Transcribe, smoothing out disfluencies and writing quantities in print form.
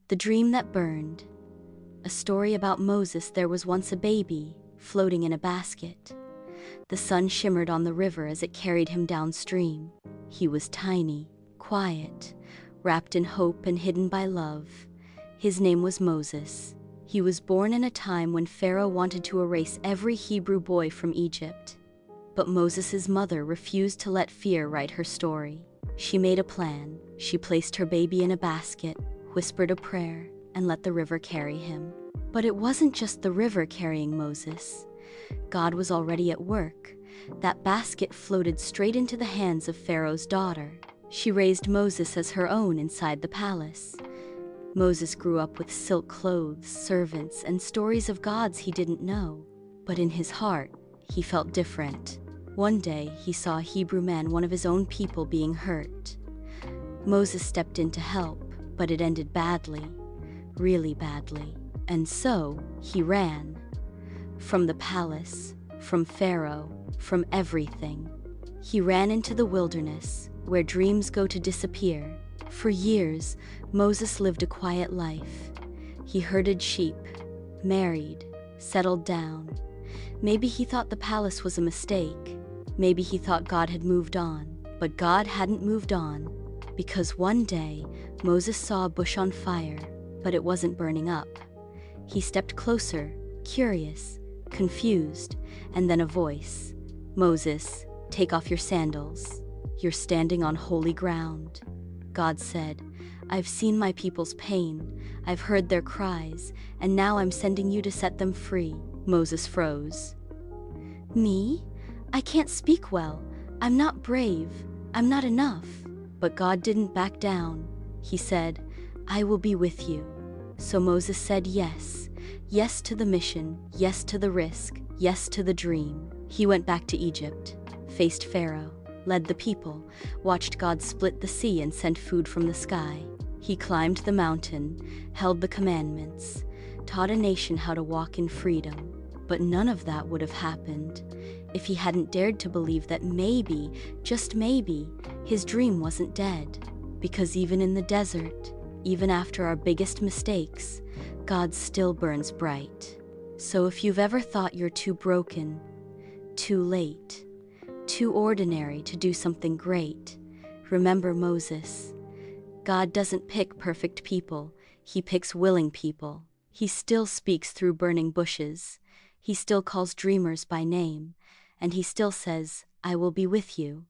The Dream That Burned. A story about Moses. There was once a baby, floating in a basket. The sun shimmered on the river as it carried him downstream. He was tiny, quiet, wrapped in hope and hidden by love. His name was Moses. He was born in a time when Pharaoh wanted to erase every Hebrew boy from Egypt. But Moses' mother refused to let fear write her story. She made a plan. She placed her baby in a basket, whispered a prayer, and let the river carry him. But it wasn't just the river carrying Moses. God was already at work. That basket floated straight into the hands of Pharaoh's daughter. She raised Moses as her own inside the palace. Moses grew up with silk clothes, servants, and stories of gods he didn't know. But in his heart, he felt different. One day, he saw a Hebrew man, one of his own people, being hurt. Moses stepped in to help, but it ended badly, really badly. And so, he ran. From the palace, from Pharaoh, from everything. He ran into the wilderness, where dreams go to disappear. For years, Moses lived a quiet life. He herded sheep, married, settled down. Maybe he thought the palace was a mistake. Maybe he thought God had moved on. But God hadn't moved on, because one day, Moses saw a bush on fire, but it wasn't burning up. He stepped closer, curious, confused, and then a voice. "Moses, take off your sandals. You're standing on holy ground." God said, "I've seen my people's pain. I've heard their cries, and now I'm sending you to set them free." Moses froze. "Me? I can't speak well. I'm not brave. I'm not enough." But God didn't back down. He said, "I will be with you." So Moses said yes. Yes to the mission, yes to the risk, yes to the dream. He went back to Egypt, faced Pharaoh, led the people, watched God split the sea and send food from the sky. He climbed the mountain, held the commandments, taught a nation how to walk in freedom. But none of that would have happened if he hadn't dared to believe that maybe, just maybe, his dream wasn't dead. Because even in the desert, even after our biggest mistakes, God still burns bright. So if you've ever thought you're too broken, too late, too ordinary to do something great, remember Moses. God doesn't pick perfect people, he picks willing people. He still speaks through burning bushes. He still calls dreamers by name, and he still says, "I will be with you."